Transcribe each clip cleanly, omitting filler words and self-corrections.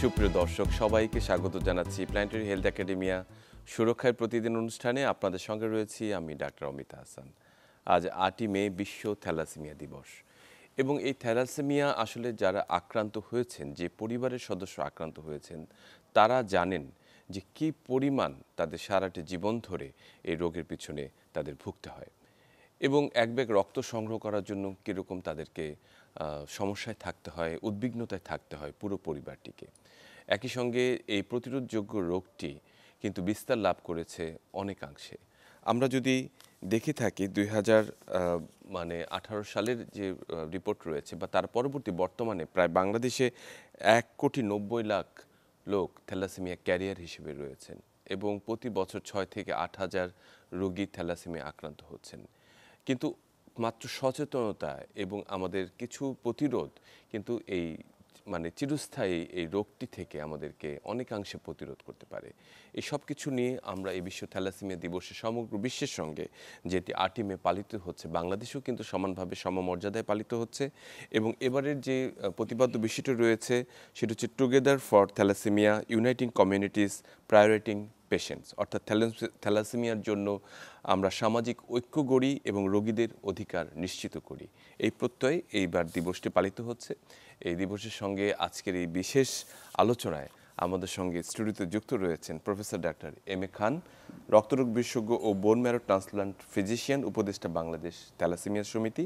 সুপ্রিয় দর্শক সবাইকে স্বাগত জানাচ্ছি প্ল্যানেটারি হেলথ একাডেমিয়া সুরক্ষার প্রতিদিন অনুষ্ঠানে আপনাদের সঙ্গে রয়েছি আমি ডাক্তার অমিত হাসান। আজ 8ই মে বিশ্ব থ্যালাসেমিয়া দিবস এবং এই থ্যালাসেমিয়া আসলে যারা আক্রান্ত হয়েছেন, যে পরিবারের সদস্য আক্রান্ত হয়েছেন, তারা জানেন যে কী পরিমাণ তাদের সারাটি জীবন ধরে এই রোগের পিছনে তাদের ভুগতে হয় এবং এক ব্যাগ রক্ত সংগ্রহ করার জন্য কীরকম তাদেরকে সমস্যায় থাকতে হয়, উদ্বিগ্নতায় থাকতে হয় পুরো পরিবারটিকে। একই সঙ্গে এই প্রতিরোধযোগ্য রোগটি কিন্তু বিস্তার লাভ করেছে অনেকাংশে। আমরা যদি দেখে থাকি 2018 সালের যে রিপোর্ট রয়েছে বা তার পরবর্তী বর্তমানে প্রায় বাংলাদেশে 1,90,00,000 লোক থ্যালাসেমিয়া ক্যারিয়ার হিসেবে রয়েছেন এবং প্রতি বছর 6 থেকে 8,000 রোগী থ্যালাসেমিয়া আক্রান্ত হচ্ছেন। কিন্তু মাত্র সচেতনতা এবং আমাদের কিছু প্রতিরোধ কিন্তু এই চিরস্থায়ী এই রোগটি থেকে আমাদেরকে অনেকাংশে প্রতিরোধ করতে পারে। এই সব কিছু নিয়ে আমরা এই বিশ্ব থ্যালাসেমিয়া দিবসে সমগ্র বিশ্বের সঙ্গে যেটি 8ই মে পালিত হচ্ছে, বাংলাদেশেও কিন্তু সমানভাবে সমমর্যাদায় পালিত হচ্ছে এবং এবারের যে প্রতিপাদ্য বিষয়টি রয়েছে সেটা হচ্ছে together for thalassemia uniting communities prioritizing patients, অর্থাৎ থ্যালাসেমিয়ার জন্য আমরা সামাজিক ঐক্য গড়ি এবং রোগীদের অধিকার নিশ্চিত করি। এই প্রত্যয়ে এইবার দিবসটি পালিত হচ্ছে। এই দিবসের সঙ্গে আজকের এই বিশেষ আলোচনায় আমাদের সঙ্গে স্টুডিওতে যুক্ত রয়েছেন প্রফেসর ডাক্তার এম এ খান, রক্তরোগ বিশেষজ্ঞ ও বোন ম্যারো ট্রান্সপ্লান্ট ফিজিশিয়ান, উপদেষ্টা বাংলাদেশ থ্যালাসেমিয়া সমিতি,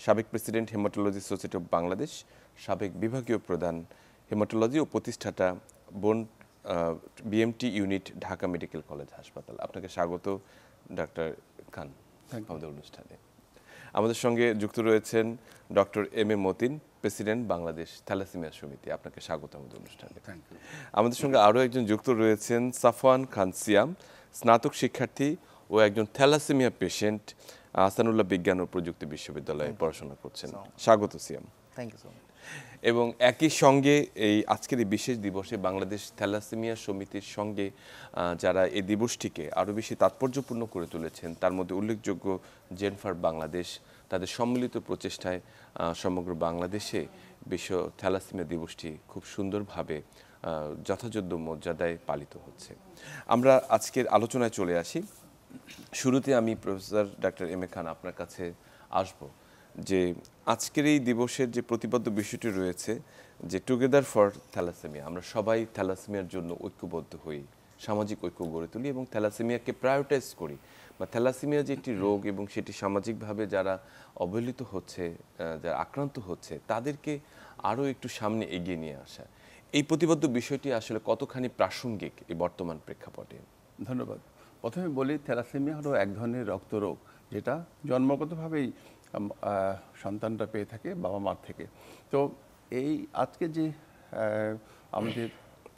সাবেক president haematology society of Bangladesh, সাবেক বিভাগীয় প্রধান হেমাটোলজি ও প্রতিষ্ঠাতা বোন BMT unit, Dhaka medical college হাসপাতাল। আপনাকে স্বাগত ডাক্তার খান আমাদের অনুষ্ঠানে। আমাদের সঙ্গে যুক্ত রয়েছেন doctor M A Matin, president Bangladesh thalassaemia সমিতি। আপনাকে স্বাগত আমাদের অনুষ্ঠানে। আমাদের সঙ্গে আরও একজন যুক্ত রয়েছেন সাফওয়ান খান সিয়াম, স্নাতক শিক্ষার্থী ও একজন থ্যালাসেমিয়া পেশেন্ট, আহসানুল্লাহ বিজ্ঞান ও প্রযুক্তি বিশ্ববিদ্যালয়ে পড়াশোনা করছেন। স্বাগত Siam. Thank you so much. এবং একই সঙ্গে এই আজকের এই বিশেষ দিবসে বাংলাদেশ থ্যালাসেমিয়া সমিতির সঙ্গে যারা এই দিবসটিকে আরও বেশি তাৎপর্যপূর্ণ করে তুলেছেন তার মধ্যে উল্লেখযোগ্য জেনফার বাংলাদেশ, তাদের সম্মিলিত প্রচেষ্টায় সমগ্র বাংলাদেশে বিশ্ব থ্যালাসেমিয়া দিবসটি খুব সুন্দরভাবে যথাযোগ্য মর্যাদায় পালিত হচ্ছে। আমরা আজকের আলোচনায় চলে আসি। শুরুতে আমি প্রফেসর ডাক্তার এম এ খান আপনার কাছে আসব যে আজকের এই দিবসের যে প্রতিপাদ্য বিষয়টি রয়েছে যে টুগেদার ফর থ্যালাসেমিয়া, আমরা সবাই থ্যালাসেমিয়ার জন্য ঐক্যবদ্ধ হই, সামাজিক ঐক্য গড়ে তুলি এবং থ্যালাসেমিয়াকে প্রায়োরিটাইজ করি, বা থ্যালাসেমিয়া যে একটি রোগ এবং সেটি সামাজিকভাবে যারা অবহেলিত হচ্ছে, যারা আক্রান্ত হচ্ছে, তাদেরকে আরও একটু সামনে এগিয়ে নিয়ে আসা, এই প্রতিপাদ্য বিষয়টি আসলে কতখানি প্রাসঙ্গিক এই বর্তমান প্রেক্ষাপটে? ধন্যবাদ। প্রথমে বলি, থ্যালাসেমিয়া হলো এক ধরনের রক্তরোগ যেটা জন্মগতভাবেই সন্তানরা পেয়ে থাকে বাবা মার থেকে। তো এই আজকে যে আমাদের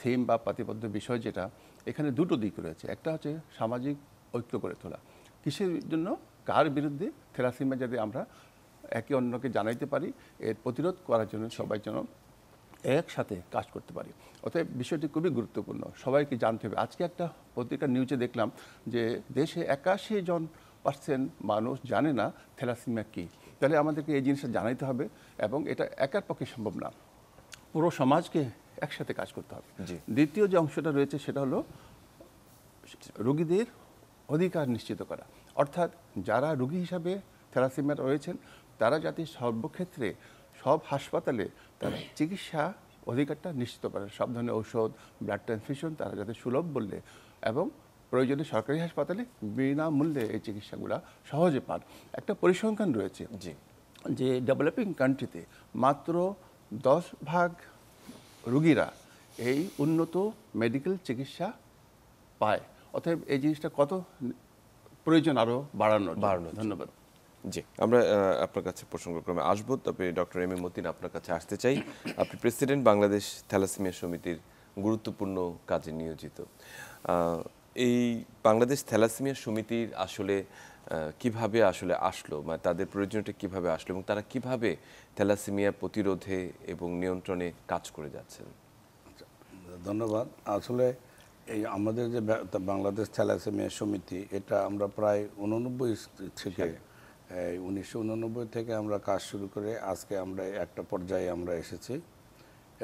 থিম বা প্রতিপাদ্য বিষয় যেটা, এখানে দুটো দিক রয়েছে। একটা হচ্ছে সামাজিক ঐক্য করে তোলা। কিসের জন্য? কার বিরুদ্ধে? থ্যালাসেমিয়া যাতে আমরা একে অন্যকে জানাইতে পারি, এর প্রতিরোধ করার জন্য সবাই যেন একসাথে কাজ করতে পারি। অতএব বিষয়টি খুবই গুরুত্বপূর্ণ, সবাইকে জানতে হবে। আজকে একটা পত্রিকার নিউজে দেখলাম যে দেশে 81% মানুষ জানে না থ্যালাসেমিয়া কী। তাহলে আমাদেরকে এই জিনিসটা জানাইতে হবে এবং এটা একার পক্ষে সম্ভব না, পুরো সমাজকে একসাথে কাজ করতে হবে। দ্বিতীয় যে অংশটা রয়েছে সেটা হলো রোগীদের অধিকার নিশ্চিত করা, অর্থাৎ যারা রোগী হিসাবে থ্যালাসেমিয়া রয়েছেন তারা যাতে সর্বক্ষেত্রে সব হাসপাতালে তারা চিকিৎসা অধিকারটা নিশ্চিত করে, সব ধরনের ঔষধ, ব্লাড ট্রান্সফিউশন তারা যাতে সুলভ মূল্যে এবং প্রয়োজনে সরকারি হাসপাতালে বিনামূল্যে এই চিকিৎসাগুলো সহজে পান। একটা পরিসংখ্যান রয়েছে যে ডেভেলপিং কান্ট্রিতে মাত্র 10% রোগীরা এই উন্নত মেডিকেল চিকিৎসা পায়। অতএব এই জিনিসটা কত প্রয়োজন আরও বাড়ানো। ধন্যবাদ। জি, আমরা আপনার কাছে প্রসঙ্গক্রমে আসবো, তবে ডক্টর এম এ মতিন আপনার কাছে আসতে চাই। আপনি প্রেসিডেন্ট বাংলাদেশ থ্যালাসেমিয়া সমিতির গুরুত্বপূর্ণ কাজে নিয়োজিত। এই বাংলাদেশ থ্যালাসেমিয়া সমিতির আসলে কিভাবে আসলে আসলো, মানে তাদের প্রয়োজনটা কিভাবে আসলো এবং তারা কিভাবে থ্যালাসেমিয়া প্রতিরোধে এবং নিয়ন্ত্রণে কাজ করে যাচ্ছেন? ধন্যবাদ। আসলে এই আমাদের যে বাংলাদেশ থ্যালাসেমিয়া সমিতি, এটা আমরা প্রায় 1989 থেকে আমরা কাজ শুরু করে আজকে আমরা একটা পর্যায়ে আমরা এসেছি।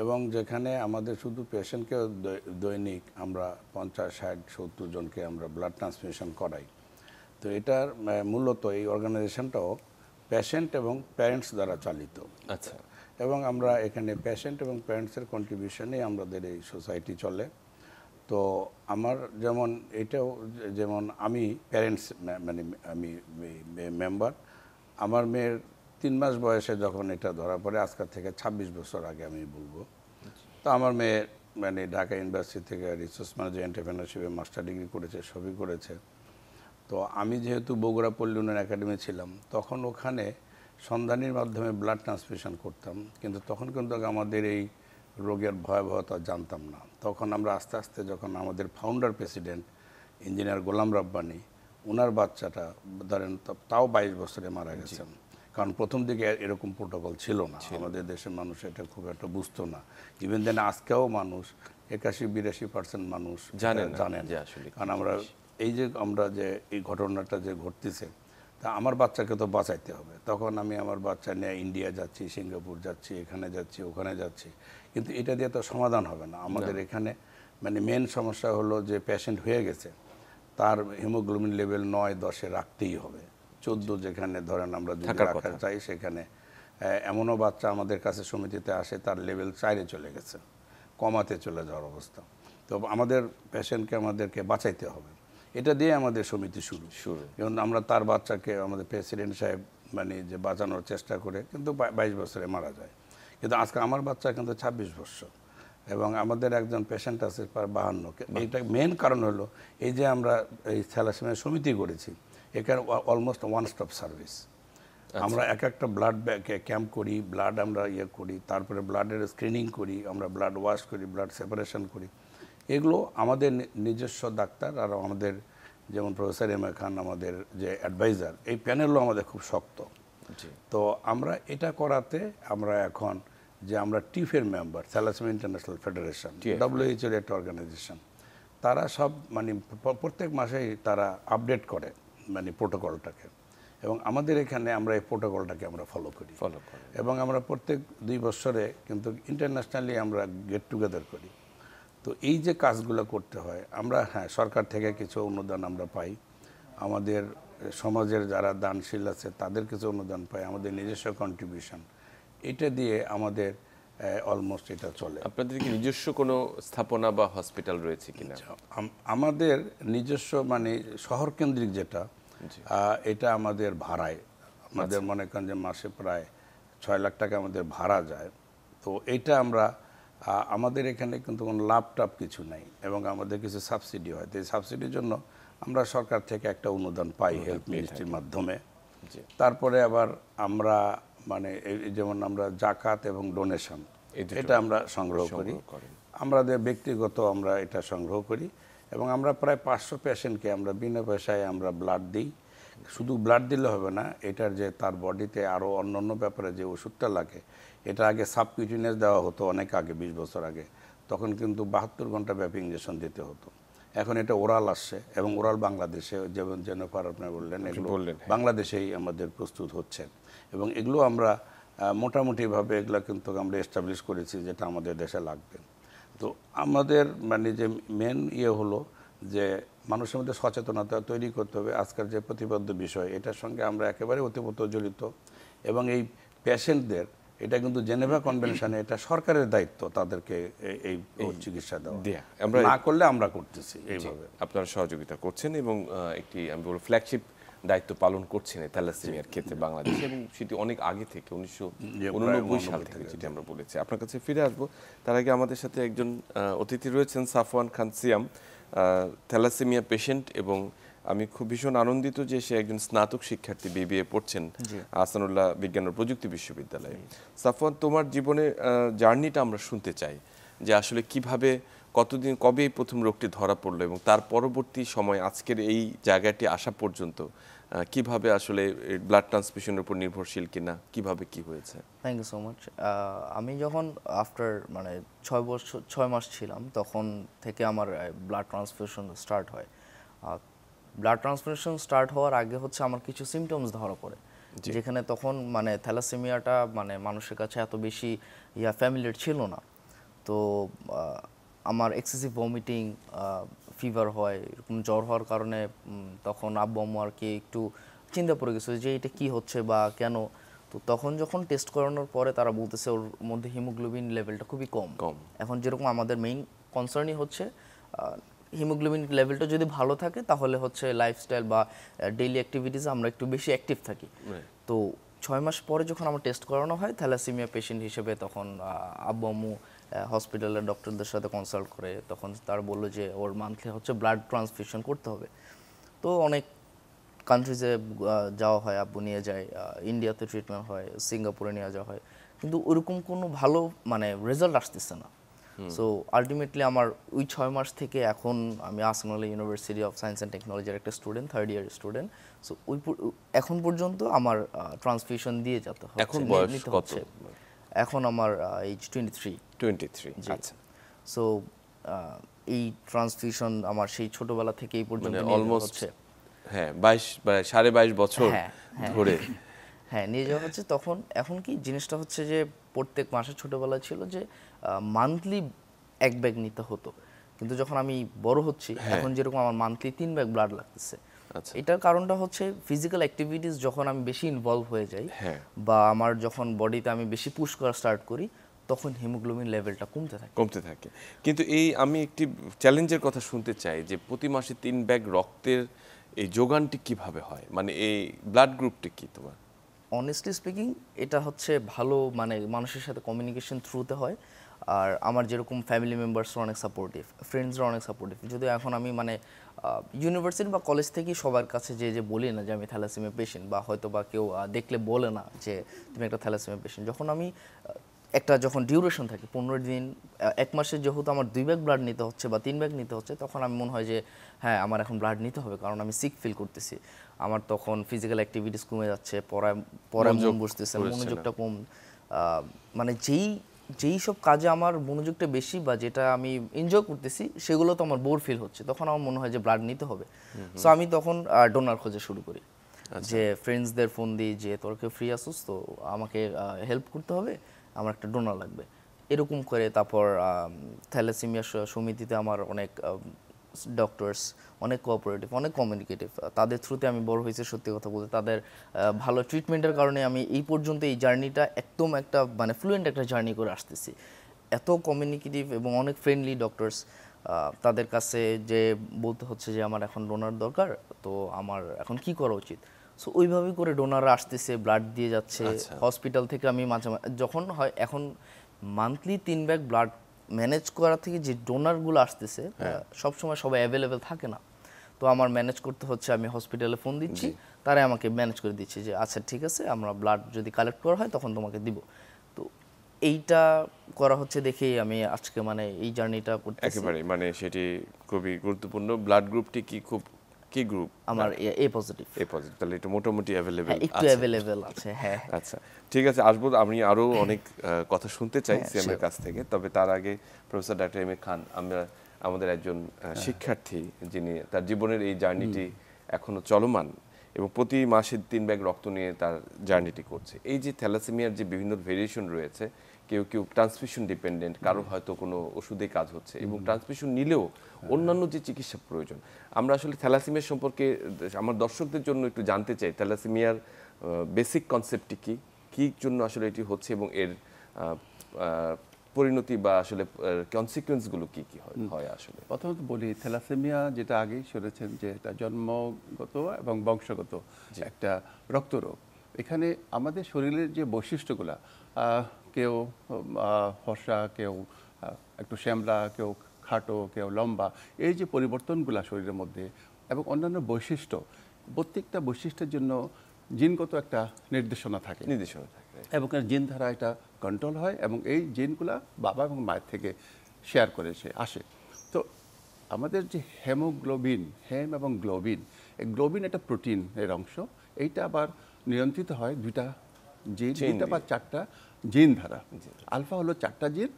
এবং যেখানে আমাদের শুধু পেশেন্টকে দৈনিক আমরা 50, 60, 70 জনকে আমরা ব্লাড ট্রান্সফিউশন করাই। তো এটার মূলত এই অর্গানাইজেশনটাও পেশেন্ট এবং প্যারেন্টস দ্বারা চালিত। আচ্ছা। এবং আমরা এখানে পেশেন্ট এবং প্যারেন্টসের কন্ট্রিবিউশনে আমাদের এই সোসাইটি চলে। তো আমার যেমন এটাও যেমন আমি প্যারেন্টস মানে আমি মেম্বার, আমার মেয়ের 3 মাস বয়সে যখন এটা ধরা পড়ে, আজকের থেকে 26 বছর আগে আমি বলবো, তো আমার মেয়ে মানে ঢাকা ইউনিভার্সিটি থেকে রিসোর্স ম্যানেজমেন্ট এন্টারপ্রেনারশিপে মাস্টার ডিগ্রি করেছে, সবই করেছে। তো আমি যেহেতু বগুড়া পল্লী উন্নয়ন একাডেমি ছিলাম, তখন ওখানে সন্ধানীর মাধ্যমে ব্লাড ট্রান্সফিউশন করতাম, কিন্তু তখন কিন্তু আমাদের এই রোগের ভয়াবহতা জানতাম না। তখন আমরা আস্তে আস্তে যখন আমাদের ফাউন্ডার প্রেসিডেন্ট ইঞ্জিনিয়ার গোলাম রাব্বানি, ওনার বাচ্চাটা ধরেন তাও 22 বছরে মারা গেছেন, কারণ প্রথম দিকে এরকম প্রোটোকল ছিল না, আমাদের দেশের মানুষ এটা খুব একটা বুঝতো না। ইভেন দেন আজকেও মানুষ 81-82% মানুষ জানেন আসলে, কারণ আমরা এই যে আমরা যে এই ঘটনাটা যে ঘটতেছে, তা আমার বাচ্চাকে তো বাঁচাইতে হবে। তখন আমি আমার বাচ্চা নিয়ে ইন্ডিয়া যাচ্ছি, সিঙ্গাপুর যাচ্ছি, এখানে যাচ্ছি, ওখানে যাচ্ছি, কিন্তু এটা দিয়ে তো সমাধান হবে না। আমাদের এখানে মানে মেন সমস্যা হলো যে পেশেন্ট হয়ে গেছে, তার হিমোগ্লোবিন লেভেল 9-10-এ রাখতেই হবে। 14 যেখানে ধরেন আমরা যদি রাখা চাই, সেখানে এমনও বাচ্চা আমাদের কাছে সমিতিতে আসে তার লেভেল 4-এ চলে গেছে, কমাতে চলে যাওয়ার অবস্থা। তো আমাদের পেশেন্টকে আমাদেরকে বাঁচাইতে হবে, এটা দিয়ে আমাদের সমিতি শুরু। যেমন আমরা তার বাচ্চাকে আমাদের প্রেসিডেন্ট সাহেব মানে যে বাঁচানোর চেষ্টা করে, কিন্তু 22 বছরে মারা যায়। কিন্তু আজকে আমার বাচ্চা কিন্তু 26 বছর, এবং আমাদের একজন পেশেন্ট আছে 52। এইটা মেন কারণ হলো এই যে আমরা এই থ্যালাসেমিয়া সমিতি করেছি, এখানে অলমোস্ট ওয়ান স্টপ সার্ভিস। আমরা একটা ব্লাড ক্যাম্প করি, ব্লাড আমরা করি, তারপরে ব্লাডের স্ক্রিনিং করি, আমরা ব্লাড ওয়াশ করি, ব্লাড সেপারেশন করি। এগুলো আমাদের নিজস্ব ডাক্তার আর আমাদের যেমন প্রফেসর এম এ খান আমাদের যে অ্যাডভাইজার, এই প্যানেলও আমাদের খুব শক্ত। তো আমরা এটা করাতে আমরা এখন যে আমরা টিফের member, thalassemia international federation, WHO একটা অর্গানাইজেশন, তারা সব মানে প্রত্যেক মাসেই তারা আপডেট করে মানে প্রোটোকলটাকে, এবং আমাদের এখানে আমরা এই প্রোটোকলটাকে আমরা ফলো করি। এবং আমরা প্রত্যেক 2 বছরে কিন্তু ইন্টারন্যাশনালি আমরা গেট টুগেদার করি। তো এই যে কাজগুলো করতে হয়, আমরা সরকার থেকে কিছু অনুদান আমরা পাই, আমাদের সমাজের যারা দানশীল আছে তাদের কিছু অনুদান পাই, আমাদের নিজস্ব কন্ট্রিবিউশন, এটা দিয়ে আমাদের অলমোস্ট এটা চলে। আপনাদের কি নিজস্ব কোনো স্থাপনা বা হসপিটাল রয়েছে কিনা? আমাদের নিজস্ব মানে শহর কেন্দ্রিক যেটা, এটা আমাদের ভাড়ায়, আমাদের মনে করেন যে মাসে প্রায় 6 লাখ টাকা আমাদের ভাড়া যায়। তো এইটা আমরা আমাদের এখানে কিন্তু কোনো লাভ টাভ কিছু নাই, এবং আমাদের কিছু সাবসিডি হয়। তো এই সাবসিডির জন্য আমরা সরকার থেকে একটা অনুদান পাই হেলথ মিনিস্ট্রির মাধ্যমে। তারপরে আবার আমরা মানে যেমন আমরা জাকাত এবং ডোনেশন এটা আমরা সংগ্রহ করি, আমাদের ব্যক্তিগত আমরা এটা সংগ্রহ করি, এবং আমরা প্রায় 500 পেশেন্টকে আমরা বিনা পয়সায় আমরা ব্লাড দিই। শুধু ব্লাড দিলে হবে না, এটার যে তার বডিতে আরও অন্য ব্যাপারে যে ওষুধটা লাগে, এটা আগে সাবকিউটিনিয়াস দেওয়া হতো অনেক আগে, 20 বছর আগে, তখন কিন্তু 72 ঘন্টা ব্যাপী ইঞ্জেকশন দিতে হতো। এখন এটা ওরাল আসছে, এবং ওরাল বাংলাদেশে যেমন জেনেফার আপনি বললেন, এগুলো বাংলাদেশেই আমাদের প্রস্তুত হচ্ছে, এবং এগুলো আমরা মোটামুটিভাবে এগুলো কিন্তু আমরা এস্টাবলিশ করেছি যেটা আমাদের দেশে লাগবে। তো আমাদের মানে যে মেন হলো যে মানুষের মধ্যে সচেতনতা তৈরি করতে হবে। আজকের যে প্রতিবদ্ধ বিষয়, এটার সঙ্গে আমরা একেবারে ওতপ্রোত জড়িত, এবং এই পেশেন্টদের এটা কিন্তু জেনেভা কনভেনশনে এটা সরকারের দায়িত্ব তাদেরকে এই চিকিৎসা দেওয়া, না করলে আমরা করতেছি এইভাবে। আপনারা সহযোগিতা করছেন এবং একটি আমি বলবো ফ্ল্যাগশিপ দায়িত্ব পালন করছেন থ্যালাসেমিয়ার ক্ষেত্রে বাংলাদেশে, এবং সেটি অনেক আগে থেকে 1989 সাল থেকে যেটি আমরা বলেছি। আপনার কাছে ফিরে আসবো, তার আগে আমাদের সাথে একজন অতিথি রয়েছেন, সাফওয়ান খান সিয়াম, থ্যালাসেমিয়া পেশেন্ট, এবং আমি খুব ভীষণ আনন্দিত যে সে একজন স্নাতক শিক্ষার্থী, BBA পড়ছেন আহসানুল্লাহ বিজ্ঞান ও প্রযুক্তি বিশ্ববিদ্যালয়ে। সাফওয়ান, তোমার জীবনে জার্নিটা আমরা শুনতে চাই, যে আসলে কিভাবে, কতদিন, কবে এই প্রথম রোগটি ধরা পড়লো, এবং তার পরবর্তী সময় আজকের এই জায়গাটি আসা পর্যন্ত কিভাবে আসলে ব্লাড ট্রান্সফিউশনের উপর নির্ভরশীল কিনা, কিভাবে কি হয়েছে? Thank you so much. আমি যখন আফটার মানে 6 মাস ছিলাম, তখন থেকে আমার ব্লাড ট্রান্সফিউশন স্টার্ট হয়। ব্লাড ট্রান্সফিউশন স্টার্ট হওয়ার আগে হচ্ছে আমার কিছু সিমটমস ধরা পড়ে, যেখানে তখন মানে থ্যালাসেমিয়াটা মানে মানুষের কাছে এত বেশি ফ্যামিলিয়ার ছিল না। তো আমার এক্সেসিভ ভমিটিং, ফিভার হয়, এরকম জ্বর হওয়ার কারণে তখন আব্বু আম্মু আর কি একটু চিন্তা পড়ে গেছে যে এটা কি হচ্ছে বা কেন। তো তখন যখন টেস্ট করানোর পরে তারা বলতেছে ওর মধ্যে হিমোগ্লোবিন লেভেলটা খুবই কম। এখন যেরকম আমাদের মেইন কনসার্নই হচ্ছে হিমোগ্লোবিন লেভেলটা যদি ভালো থাকে তাহলে হচ্ছে লাইফস্টাইল বা ডেইলি অ্যাক্টিভিটিসে আমরা একটু বেশি অ্যাক্টিভ থাকি। তো 6 মাস পরে যখন আমার টেস্ট করানো হয় থ্যালাসেমিয়া পেশেন্ট হিসেবে, তখন আব্বু আম্মু হসপিটালের ডক্টরদের সাথে কনসাল্ট করে তখন তারা বললো যে ওর মান্থলি হচ্ছে ব্লাড ট্রান্সফিউশন করতে হবে। তো অনেক কান্ট্রিজে যাওয়া হয়, আব্বু নিয়ে যায়, ইন্ডিয়াতে ট্রিটমেন্ট হয়, সিঙ্গাপুরে নিয়ে যাওয়া হয়, কিন্তু ওরকম কোনো ভালো মানে রেজাল্ট আসতেছে না। সো আলটিমেটলি আমার ওই 6 মাস থেকে এখন আমি Assam university of science and টেকনোলজির একটা student, 3rd year student. So এখন পর্যন্ত আমার ট্রান্সফিউশন দিয়ে যেতে হচ্ছে। এখন বয়স নিতে কত? হচ্ছে। এখন আমার এজ 23। 23। জি। আচ্ছা, সো এই ট্রান্সফিউশন আমার সেই ছোটবেলা থেকে এই পর্যন্ত মানে নিয়ে যাওয়া অলমোস্ট হচ্ছে। হ্যাঁ 22.5 বছর হ্যাঁ, হ্যাঁ। ধরে। হ্যাঁ, নিয়ে যাওয়া হচ্ছে। তখন এখন কি জিনিসটা হচ্ছে যে প্রত্যেক মাসে ছোটবেলায় ছিল যে মান্থলি 1 ব্যাগ নিতে হতো, কিন্তু যখন আমি বড় হচ্ছি এখন যেরকম আমার মান্থলি 3 ব্যাগ ব্লাড লাগতেছে। আচ্ছা। এটার কারণটা হচ্ছে ফিজিক্যাল অ্যাক্টিভিটিস যখন আমি বেশি ইনভলভ হয়ে যাই হ্যাঁ। বা আমার যখন বডিতে আমি বেশি পুশ করা স্টার্ট করি তখন হিমোগ্লোবিন লেভেলটা কমতে থাকে। কিন্তু এই আমি একটি চ্যালেঞ্জের কথা শুনতে চাই যে প্রতি মাসে 3 ব্যাগ রক্তের এই যোগানটি কিভাবে হয়, মানে এই ব্লাড গ্রুপটি কি তোমার? অনেস্টলি স্পিকিং এটা হচ্ছে ভালো মানে মানুষের সাথে কমিউনিকেশন থ্রুতে হয়। আর আমার যেরকম ফ্যামিলি মেম্বার্সরা অনেক সাপোর্টিভ, ফ্রেন্ডসরা অনেক সাপোর্টিভ। যদিও এখন আমি মানে ইউনিভার্সিটি বা কলেজ থেকেই সবার কাছে যে বলি না যে আমি থ্যালাসেমিয়া পেশেন্ট, বা হয়তো বা কেউ দেখলে বলে না যে তুমি একটা থ্যালাসেমিয়া পেশেন্ট। যখন আমি একটা যখন ডিউরেশন থাকে 15 দিন 1 মাসে, যেহেতু আমার 2 ব্যাগ ব্লাড নিতে হচ্ছে বা 3 ব্যাগ নিতে হচ্ছে, তখন আমি মনে হয় যে হ্যাঁ আমার এখন ব্লাড নিতে হবে, কারণ আমি সিক ফিল করতেছি। আমার তখন ফিজিক্যাল অ্যাক্টিভিটিস কমে যাচ্ছে, পড়ায় মন বসতেছে, মনোযোগটা কম, মানে যেই সব কাজে আমার মনোযোগটা বেশি বা যেটা আমি এনজয় করতেছি সেগুলো তো আমার বোর ফিল হচ্ছে, তখন আমার মনে হয় যে ব্লাড নিতে হবে। সো আমি তখন ডোনার খোঁজা শুরু করি, যে ফ্রেন্ডসদের ফোন দিই যে তোর কেউ ফ্রি আসুস তো আমাকে হেল্প করতে হবে, আমার একটা ডোনার লাগবে, এরকম করে। তারপর থ্যালাসেমিয়া সমিতিতে আমার অনেক ডক্টরস অনেক কোঅপারেটিভ, অনেক কমিউনিকেটিভ, তাদের থ্রুতে আমি বড় হয়েছি। সত্যি কথা বলতে তাদের ভালো ট্রিটমেন্টের কারণে আমি এই পর্যন্ত এই জার্নিটা একদম একটা মানে ফ্লুয়েন্ট একটা জার্নি করে আসতেছি। এত কমিউনিকেটিভ এবং অনেক ফ্রেন্ডলি ডক্টরস, তাদের কাছে যে বলতে হচ্ছে যে আমার এখন ডোনার দরকার, তো আমার এখন কি করা উচিত। সো ওইভাবেই করে ডোনাররা আসতেছে, ব্লাড দিয়ে যাচ্ছে। হসপিটাল থেকে আমি মাঝে যখন হয় এখন মান্থলি 3 ব্যাগ ব্লাড ম্যানেজ করা থেকে যে ডোনারগুলো আসতেছে সবসময় সবাই অ্যাভেলেবেল থাকে না, তো আমার ম্যানেজ করতে হচ্ছে। আমি হসপিটালে ফোন দিচ্ছি, তারাই আমাকে ম্যানেজ করে দিচ্ছে যে আচ্ছা ঠিক আছে আমরা ব্লাড যদি কালেক্ট করা হয় তখন তোমাকে দিব। তো এইটা করা হচ্ছে দেখেই আমি আজকে মানে এই জার্নিটা করতেছি। একেবারে মানে সেটি খুবই গুরুত্বপূর্ণ। ব্লাড গ্রুপটি কি গ্রুপ? আমার এ পজিটিভ। এ পজিটিভ, তাহলে এটা মোটামুটি অ্যাভেলেবেল একটু অ্যাভেলেবেল আছে। হ্যাঁ, আচ্ছা ঠিক আছে, আসবো। আমি আরো অনেক কথা শুনতে চাই সিএম এর কাছ থেকে, তবে তার আগে প্রফেসর ডক্টর এম এ খান, আমরা আমাদের একজন শিক্ষার্থী যিনি তার জীবনের এই জার্নিটি এখনো চলমান এবং প্রতি মাসে 3 ব্যাগ রক্ত নিয়ে তার জার্নিটি করছে। এই যে থ্যালাসেমিয়ার যে বিভিন্ন ভেরিয়েশন রয়েছে, কেউ ট্রান্সফিউশন ডিপেন্ডেন্ট, কারো হয়তো কোনো ওষুধে কাজ হচ্ছে, এবং ট্রান্সফিউশন নিলেও অন্যান্য যে চিকিৎসা প্রয়োজন। আমরা আসলে থ্যালাসেমিয়া সম্পর্কে আমার দর্শকদের জন্য একটু জানতে চাই, থ্যালাসেমিয়ার বেসিক কনসেপ্টটি কি জন্য আসলে এটি হচ্ছে, এবং এর পরিণতি বা আসলে কনসিকুয়েন্সগুলো কি হয় আসলে। প্রথমত বলি, থ্যালাসেমিয়া যেটা আগেই শুনেছেন যে এটা জন্মগত এবং বংশগত একটা রক্তরোগ। এখানে আমাদের শরীরের যে বৈশিষ্ট্যগুলা, কেউ ফর্সা, কেউ একটু শ্যামলা, কেউ খাটো, কেউ লম্বা, এই যে পরিবর্তনগুলা শরীরের মধ্যে এবং অন্যান্য বৈশিষ্ট্য, প্রত্যেকটা বৈশিষ্ট্যের জন্য জিনগত একটা নির্দেশনা থাকে এবং জিন দ্বারা এটা কন্ট্রোল হয় এবং এই জিনগুলা বাবা এবং মায়ের থেকে শেয়ার করে আসে। তো আমাদের যে হেমোগ্লোবিন, হেম এবং গ্লোবিন, এই গ্লোবিন একটা প্রোটিনের অংশ, এইটা আবার নিয়ন্ত্রিত হয় 2টা জিন, 2টা বা 4টা জিন দ্বারা। আলফা হলো 4টা জিন,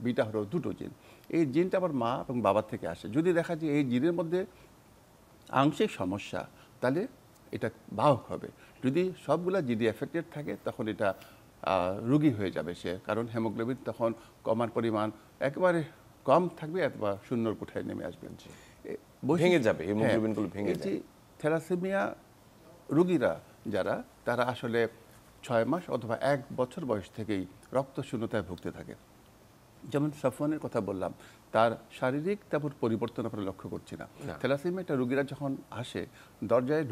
বিটা হলো 2টো জিন। এই জিনটা আবার মা এবং বাবার থেকে আসে। যদি দেখা যায় এই জিনের মধ্যে আংশিক সমস্যা, তাহলে এটা বাহক হবে। যদি সবগুলা জিডি এফেক্টেড থাকে তখন এটা রোগী হয়ে যাবে সে, কারণ হেমোগ্লোবিন তখন কমার পরিমাণ একেবারে কম থাকবে অথবা শূন্যর কোঠায় নেমে আসবে। ভেঙে যাবে, হেমোগ্লোবিনগুলো ভেঙে এই যে যায়। থ্যালাসেমিয়া রোগীরা যারা, তারা আসলে 6 মাস অথবা 1 বছর বয়স থেকেই রক্তশূন্যতায় ভুগতে থাকে। যেমন সাফওয়ানের কথা বললাম, তার শারীরিক তেমন পরিবর্তন আমরা লক্ষ্য করছি না। থ্যালাসেমিয়া রোগীরা যখন আসে, দরজায়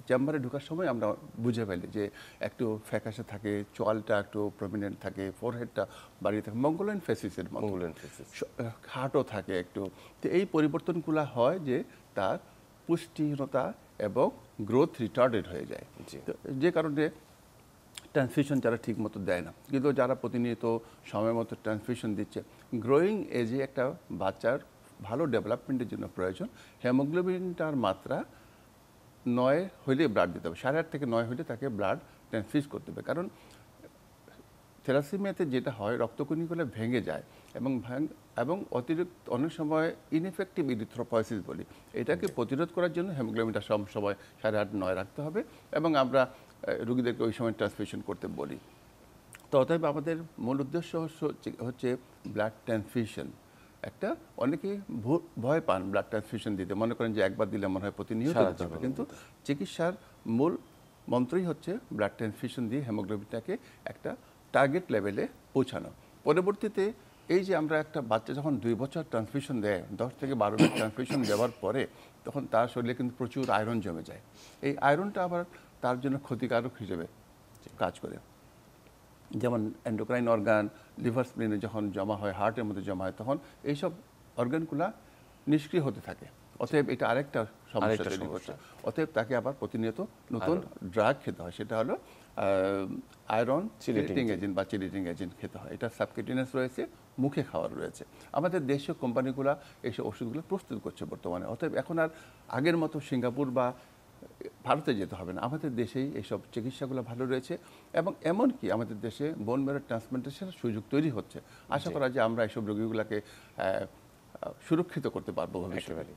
চেম্বারে ঢোকার সময় আমরা বুঝে ফেলি যে একটু ফ্যাকাশে থাকে, চোয়ালটা একটু প্রমিনেন্ট থাকে, ফোরহেডটা বাড়িয়ে থাকে, মঙ্গোলিয়ান ফেসিসের মতো, হার্টও থাকে একটু। তো এই পরিবর্তনগুলো হয় যে তার পুষ্টিহীনতা এবং গ্রোথ রিটার্ডেড হয়ে যায়, যে কারণে ট্রান্সফিউশন যারা ঠিক মতো দেয় না। কিন্তু যারা প্রতিনিয়ত সময় মতো ট্রান্সফিউশন দিচ্ছে, গ্রোয়িং এজে একটা বাচ্চার ভালো ডেভেলপমেন্টের জন্য প্রয়োজন হেমোগ্লোবিনটার মাত্রা 9 হইলে ব্লাড দিতে হবে, 8.5 থেকে 9 হইলে তাকে ব্লাড ট্রান্সফিউজ করতে হবে। কারণ থ্যালাসেমিয়াতে যেটা হয়, রক্তকণিগুলো ভেঙে যায় এবং অতিরিক্ত অনেক সময় ইনএফেক্টিভ ইরিথ্রোপয়েসিস বলি, এটাকে প্রতিরোধ করার জন্য হেমোগ্লোবিনটা সব সময় 8.5 9 রাখতে হবে, এবং আমরা রোগীদেরকে ওই সময় ট্রান্সফিউশন করতে বলি। তো অতএব আমাদের মূল উদ্দেশ্য হচ্ছে ব্লাড ট্রান্সফিউশন। একটা অনেকে ভয় পান ব্লাড ট্রান্সফিউশন দিতে, মনে করেন যে একবার দিলে মনে হয় প্রতিনিয়ত দিতে হবে, কিন্তু চিকিৎসার মূল মন্ত্রই হচ্ছে ব্লাড ট্রান্সফিউশন দিয়ে হেমোগ্লোবিনটাকে একটা টার্গেট লেভেলে পৌঁছানো। পরবর্তীতে এই যে আমরা একটা বাচ্চা যখন 2 বছর ট্রান্সফিউশন দেয়, 10 থেকে 12 মিনিট ট্রান্সফিউশন দেওয়ার পরে তখন তার শরীরে কিন্তু প্রচুর আয়রন জমে যায়। এই আয়রনটা আবার তার জন্য ক্ষতিকারক হিসেবে কাজ করে। যেমন এন্ডোক্রাইন অর্গান, লিভার, স্প্লিনে যখন জমা হয়, হার্টের মধ্যে জমা হয়, তখন এইসব অর্গানগুলা নিষ্ক্রিয় হতে থাকে। অতএব এটা আরেকটা সমস্যা তৈরি করছে। অতএব তাকে আবার প্রতিনিয়ত নতুন ড্রাগ খেতে হয়, সেটা হলো আয়রন চিলেটিং এজেন্ট বা চিলেটিং এজেন্ট খেতে হয়। এটা সাবকিউটেনিয়াস রয়েছে, মুখে খাওয়ার রয়েছে। আমাদের দেশীয় কোম্পানিগুলো এইসব ওষুধগুলো প্রস্তুত করছে বর্তমানে। অতএব এখন আর আগের মতো সিঙ্গাপুর বা ভারতে যেতে হবে না, আমাদের দেশেই এইসব চিকিৎসাগুলো ভালো রয়েছে, এবং এমনকি আমাদের দেশে বোন ম্যারো ট্রান্সপ্লান্টেশনের সুযোগ তৈরি হচ্ছে। আশা করা যে আমরা এইসব রোগীগুলোকে সুরক্ষিত করতে পারবো ভবিষ্যতে।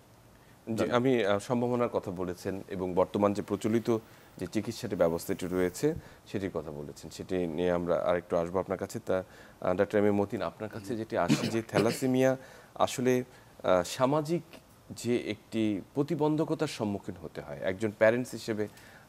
যে আমি সম্ভাবনার কথা বলেছেন, এবং বর্তমান যে প্রচলিত যে চিকিৎসাটি ব্যবস্থাটি রয়েছে সেটির কথা বলেছেন, সেটি নিয়ে আমরা আরেকটু আসবো আপনার কাছে। তা ডক্টর এম এ মতিন, আপনার কাছে যেটি আসছে যে থ্যালাসেমিয়া আসলে সামাজিক যে একটি প্রতিবন্ধকতার সম্মুখীন হতে হয়, একজন প্যারেন্টস হিসেবে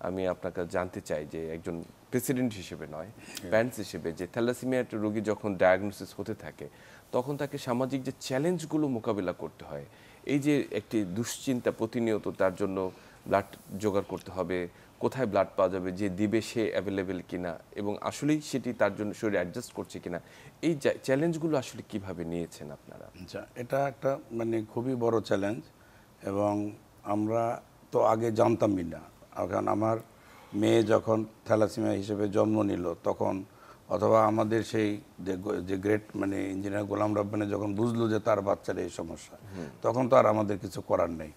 আমি আপনার কাছে জানতে চাই, যে একজন প্রেসিডেন্ট হিসেবে নয়, প্যারেন্টস হিসেবে, যে থ্যালাসেমিয়া রোগী যখন ডায়াগনোসিস হতে থাকে তখন তাকে সামাজিক যে চ্যালেঞ্জগুলো মোকাবিলা করতে হয়, এই যে একটি দুশ্চিন্তা প্রতিনিয়ত, তার জন্য ব্লাড জোগাড় করতে হবে, কোথায় ব্লাড পাওয়া যাবে, যে দিবে সে অ্যাভেলেবেল কিনা, এবং আসলেই সেটি তার জন্য শরীর অ্যাডজাস্ট করছে কিনা, এই চ্যালেঞ্জগুলো আসলে কিভাবে নিয়েছেন আপনারা? আচ্ছা, এটা একটা মানে খুবই বড় চ্যালেঞ্জ, এবং আমরা তো আগে জানতামই না। কারণ আমার মেয়ে যখন থ্যালাসেমিয়া হিসেবে জন্ম নিল তখন, অথবা আমাদের সেই যে গ্রেট মানে ইঞ্জিনিয়ার গোলাম রব্বানী যখন বুঝলো যে তার বাচ্চার এই সমস্যা, তখন তো আর আমাদের কিছু করার নেই।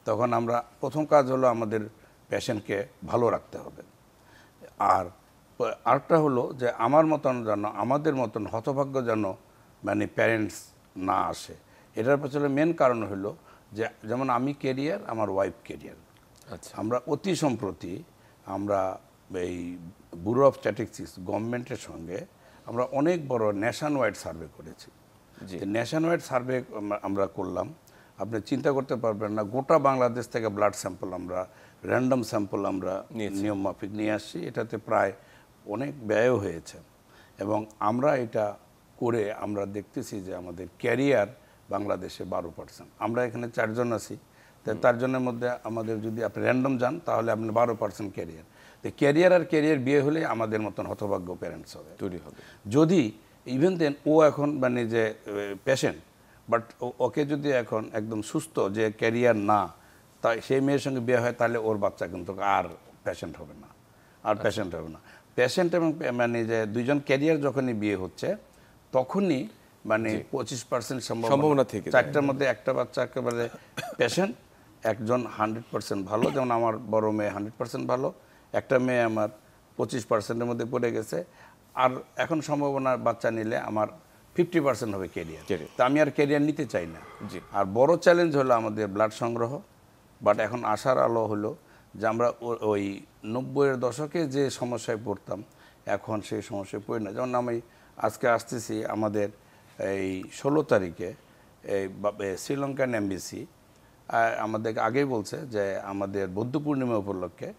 তখন আমরা প্রথম কাজ হলো আমাদের পেশেন্টকে ভালো রাখতে হবে। আর আরেকটা হলো যে আমার মতন যেন, আমাদের মতন হতভাগ্য যেন মানে প্যারেন্টস না আসে। এটার পেছনে মেন কারণ হলো যে, যেমন আমি কেরিয়ার, আমার ওয়াইফ কেরিয়ার। আচ্ছা, আমরা অতি সম্প্রতি আমরা এই ব্যুরো অফ স্ট্যাটিস্টিক্স গভর্নমেন্টের সঙ্গে আমরা অনেক বড় ন্যাশন ওয়াইড সার্ভে করেছি। ন্যাশন ওয়াইড সার্ভে আমরা করলাম, আপনি চিন্তা করতে পারবেন না, গোটা বাংলাদেশ থেকে ব্লাড স্যাম্পল আমরা, র্যান্ডম স্যাম্পল আমরা নিয়ম মাফিক নিয়ে আসছি। এটাতে প্রায় অনেক ব্যয়ও হয়েছে, এবং আমরা এটা করে আমরা দেখতেছি যে আমাদের ক্যারিয়ার বাংলাদেশে 12%। আমরা এখানে 4 জন আছি, তার জনের মধ্যে আমাদের যদি আপনি র্যান্ডম যান তাহলে আপনি 12% ক্যারিয়ার। তো ক্যারিয়ার আর ক্যারিয়ার বিয়ে হলে আমাদের মতন হতভাগ্য প্যারেন্টস হবে, তৈরি হবে। যদি ইভেন দেন ও এখন মানে যে পেশেন্ট, বাট ওকে যদি এখন একদম সুস্থ যে ক্যারিয়ার না, তাই সেই মেয়ের সঙ্গে বিয়ে হয়, তাহলে ওর বাচ্চা কিন্তু আর পেশেন্ট হবে না, আর পেশেন্ট হবে না। পেশেন্ট এবং মানে যে দুইজন ক্যারিয়ার যখনই বিয়ে হচ্ছে, তখনই মানে 25% সম্ভাবনা থেকে, 4টার মধ্যে একটা বাচ্চা একেবারে পেশেন্ট, একজন 100% ভালো। যেমন আমার বড় মেয়ে 100% ভালো, একটা মেয়ে আমার 25%-এর মধ্যে পড়ে গেছে। আর এখন সম্ভাবনা বাচ্চা নিলে আমার 50% হবে ক্যারিয়ার। তা আমি আর ক্যারিয়ার নিতে চাই না। আর বড় চ্যালেঞ্জ হলো আমাদের ব্লাড সংগ্রহ। বাট এখন আশার আলো হলো যে আমরা ওই 90-এর দশকে যে সমস্যায় পড়তাম, এখন সেই সমস্যায় পড়ি না। যেমন আমি আজকে আসতেছি, আমাদের এই 16 তারিখে এই শ্রীলঙ্কান এমবিসি আমাদেরকে আগেই বলছে যে আমাদের বৌদ্ধ পূর্ণিমা উপলক্ষে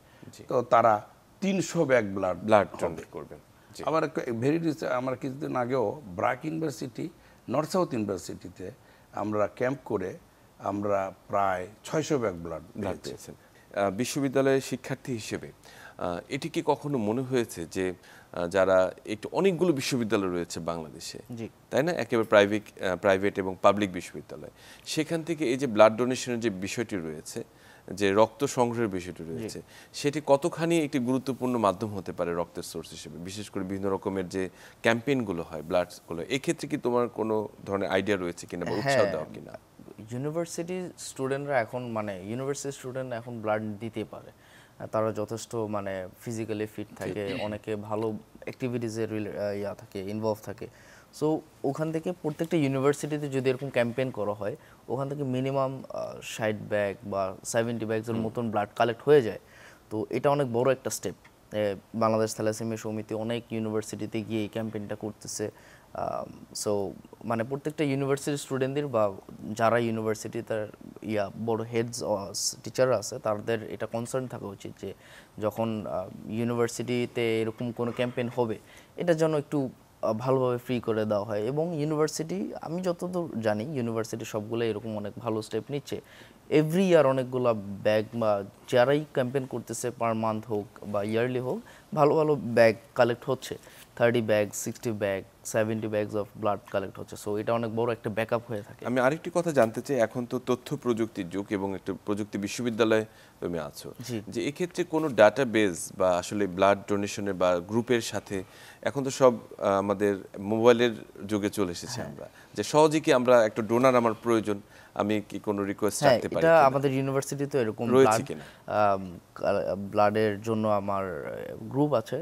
তো তারা 300 ব্যাগ ব্লাড ডোনেট করবেন। আবার ভেরি আমরা কিছুদিন আগেও ব্রাক ইউনিভার্সিটি, নর্থ সাউথ ইউনিভার্সিটিতে আমরা ক্যাম্প করে আমরা প্রায় 600 ব্যাগ ব্লাড পেয়েছেন। বিশ্ববিদ্যালয়ের শিক্ষার্থী হিসেবে এটি কি কখনো মনে হয়েছে যে যারা একটু অনেকগুলো বিশ্ববিদ্যালয় রয়েছে বাংলাদেশে, তাই না, একেবারে প্রাইভেট এবং পাবলিক বিশ্ববিদ্যালয়, সেখান থেকে এই যে ব্লাড ডোনেশনের যে বিষয়টি রয়েছে, যে রক্ত সংগ্রহের বিষয়টি রয়েছে, সেটি কতখানি একটি গুরুত্বপূর্ণ মাধ্যম হতে পারে রক্তের সোর্স হিসেবে, বিশেষ করে বিভিন্ন রকমের যে ক্যাম্পেইনগুলো হয় ব্লাডগুলো, এক্ষেত্রে কি তোমার কোনো ধরনের আইডিয়া রয়েছে কিনা বা উৎসাহ দেওয়া কিনা? ইউনিভার্সিটি স্টুডেন্টরা এখন ইউনিভার্সিটি স্টুডেন্টরা এখন ব্লাড দিতে পারে। তারা যথেষ্ট ফিজিক্যালি ফিট থাকে, অনেকে ভালো অ্যাক্টিভিটিসের থাকে, ইনভলভ থাকে। সো ওখান থেকে প্রত্যেকটা ইউনিভার্সিটিতে যদি এরকম ক্যাম্পেইন করা হয়, ওখান থেকে মিনিমাম 60 ব্যাগ বা 70 ব্যাগসের মতন ব্লাড কালেক্ট হয়ে যায়। তো এটা অনেক বড় একটা স্টেপ। বাংলাদেশ থ্যালাসেমিয়া সমিতি অনেক ইউনিভার্সিটিতে গিয়ে এই ক্যাম্পেইনটা করতেছে। সো প্রত্যেকটা ইউনিভার্সিটি স্টুডেন্টদের বা যারা ইউনিভার্সিটি তার বড় হেডস টিচাররা আছে, তাদের এটা কনসার্ন থাকা উচিত যে যখন ইউনিভার্সিটিতে এরকম কোনো ক্যাম্পেইন হবে, এটা যেন একটু ভালোভাবে ফ্রি করে দেওয়া হয়। এবং ইউনিভার্সিটি, আমি যতদূর জানি, ইউনিভার্সিটি সবগুলো এরকম অনেক ভালো স্টেপ নিচ্ছে। এভরি ইয়ার অনেকগুলো ব্যাগ বা যারাই ক্যাম্পেইন করতেছে, পার মান্থ হোক বা ইয়ারলি হোক, ভালো ভালো ব্যাগ কালেক্ট হচ্ছে। 30 bag, 60 bag, 70 bags of blood collect হচ্ছে। সো এটা অনেক বড় একটা ব্যাকআপ হয়ে থাকে। আমি আরেকটি কথা জানতে চাই, এখন তো তথ্য প্রযুক্তির যুগ এবং একটা প্রযুক্তি বিশ্ববিদ্যালয়ে তুমি আছো, যে এক্ষেত্রে কোনো ডাটাবেস বা আসলে ব্লাড ডোনেশনের বা গ্রুপের সাথে এখন তো সব আমাদের মোবাইলের যুগে চলে এসেছে, আমরা যে সহজে কি আমরা একটা ডোনার আমার প্রয়োজন, আমি কি কোনো রিকোয়েস্ট রাখতে পারি? এটা আমাদের ইউনিভার্সিটিতে এরকম ব্লাডের জন্য আমার গ্রুপ আছে।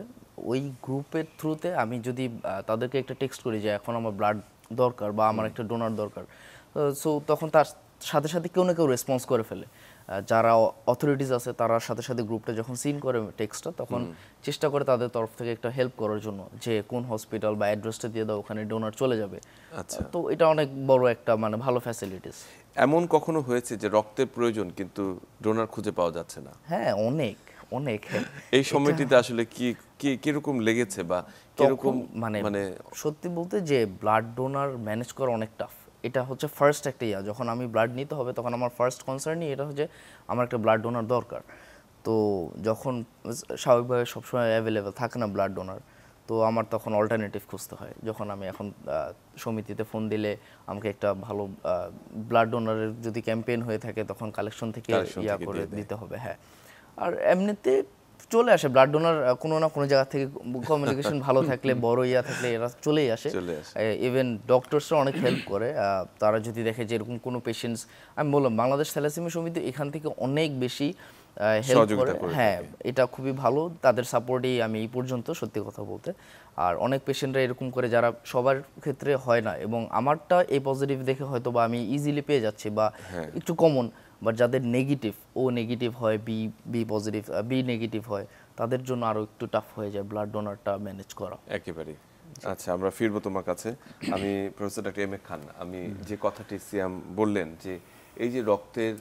ওই গ্রুপের থ্রুতে আমি যদি তাদেরকে একটা টেক্সট করি যে এখন আমার ব্লাড দরকার বা আমার একটা ডোনার দরকার, সো তখন তার সাথে সাথে কেউ না কেউ রেসপন্স করে ফেলে। যারা অথরিটিস আছে তারা সাথে সাথে গ্রুপটা যখন সিন করে টেক্সটটা, তখন চেষ্টা করে তাদের তরফ থেকে একটা হেল্প করার জন্য, যে কোন হসপিটাল বা অ্যাড্রেসটা দিয়ে দাও, ওখানে ডোনার চলে যাবে। আচ্ছা, তো এটা অনেক বড় একটা ভালো ফ্যাসিলিটিস। এমন কখনো হয়েছে যে রক্তের প্রয়োজন কিন্তু ডোনার খুঁজে পাওয়া যাচ্ছে না? হ্যাঁ, অনেক। এই সময়টিতে আসলে কিরকম লেগেছে বা কিরকম সত্যি বলতে যে ব্লাড ডোনার ম্যানেজ করা অনেক টাফ। এটা হচ্ছে ফার্স্ট একটা যখন আমি ব্লাড নিতে হবে, তখন আমার ফার্স্ট কনসার্নই এটা হচ্ছে আমার একটা ব্লাড ডোনার দরকার। তো যখন স্বাভাবিকভাবে সবসময় অ্যাভেলেবেল থাকে না ব্লাড ডোনার, তো আমার তখন অল্টারনেটিভ খুঁজতে হয়। যখন আমি এখন সমিতিতে ফোন দিলে আমাকে একটা ভালো ব্লাড ডোনারের যদি ক্যাম্পেইন হয়ে থাকে, তখন কালেকশন থেকে করে দিতে হবে। হ্যাঁ, আর এমনিতে চলে আসে ব্লাড ডোনার কোনো না কোনো জায়গা থেকে, কমিউনিকেশন ভালো থাকলে, বড় থাকলে এরা চলেই আসে। ইভেন ডক্টরসরা অনেক হেল্প করে। তারা যদি দেখে যে এরকম কোনো পেশেন্টস, আমি বললাম বাংলাদেশ থ্যালাসেমিয়া সমিতি এখান থেকে অনেক বেশি হেল্প করে। হ্যাঁ, এটা খুবই ভালো, তাদের সাপোর্টেই আমি এই পর্যন্ত, সত্যি কথা বলতে। আর অনেক পেশেন্টরা এরকম করে যারা সবার ক্ষেত্রে হয় না, এবং আমারটা এই পজিটিভ দেখে হয়তো বা আমি ইজিলি পেয়ে যাচ্ছি বা একটু কমন, বাট যাদের নেগেটিভ, ও নেগেটিভ হয়, বি পজিটিভ, বি নেগেটিভ হয়, তাদের জন্য আরো একটু টাফ হয়ে যায় ব্লাড ডোনারটা ম্যানেজ করা। একেবারে। আচ্ছা, আমরা ফিরবো তোমার কাছে। আমি প্রফেসর ডক্টর এম এ খান, আমি যে কথাটি সিয়াম বললেন যে এই যে রক্তের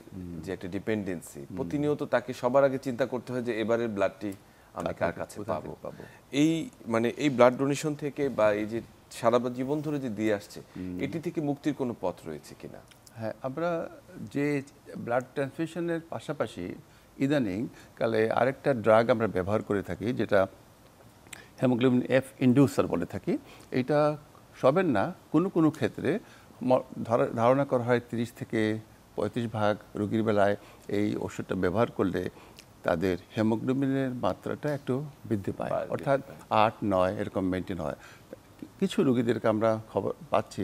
যে একটা ডিপেন্ডেন্সি, প্রতিনিয়ত তাকে সবার আগে চিন্তা করতে হয় যে এবারের ব্লাডটি আমি কার কাছে পাবো। এই এই ব্লাড ডোনেশন থেকে বা এই যে সারা জীবন ধরে যে দিয়ে আসছে, এটি থেকে মুক্তির কোনো পথ রয়েছে কিনা? হ্যাঁ, আমরা যে ব্লাড ট্রান্সফিউশনের পাশাপাশি ইদানিং কালে আরেকটা ড্রাগ আমরা ব্যবহার করে থাকি, যেটা হেমোগ্লোবিন এফ ইন্ডিউসার বলে থাকি। এটা সবের না, কোনো কোনো ক্ষেত্রে ধারণা করা হয় 30 থেকে 35% রোগীর বেলায় এই ওষুধটা ব্যবহার করলে তাদের হেমোগ্লোবিনের মাত্রাটা একটু বৃদ্ধি পায়, অর্থাৎ 8-9 এরকম মেনটেন হয়। কিছু রোগীদেরকে আমরা খবর পাচ্ছি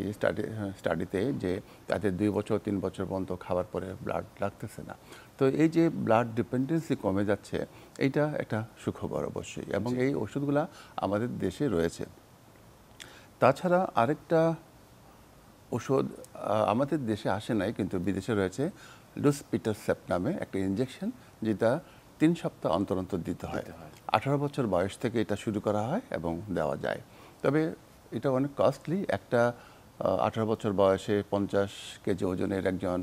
স্টাডিতে যে তাদের 2 বছর 3 বছর পর্যন্ত খাবার পরে ব্লাড লাগতেছে না। তো এই যে ব্লাড ডিপেন্ডেন্সি কমে যাচ্ছে, এইটা একটা সুখবর অবশ্যই, এবং এই ওষুধগুলা আমাদের দেশে রয়েছে। তাছাড়া আরেকটা ওষুধ আমাদের দেশে আসে নাই, কিন্তু বিদেশে রয়েছে, লুসপিটারসেপ্ট নামে একটা ইনজেকশন, যেটা 3 সপ্তাহ অন্তর অন্তর দিতে হয়। 18 বছর বয়স থেকে এটা শুরু করা হয় এবং দেওয়া যায়। তবে এটা অনেক কস্টলি। একটা 18 বছর বয়সে 50 কেজি ওজনের একজন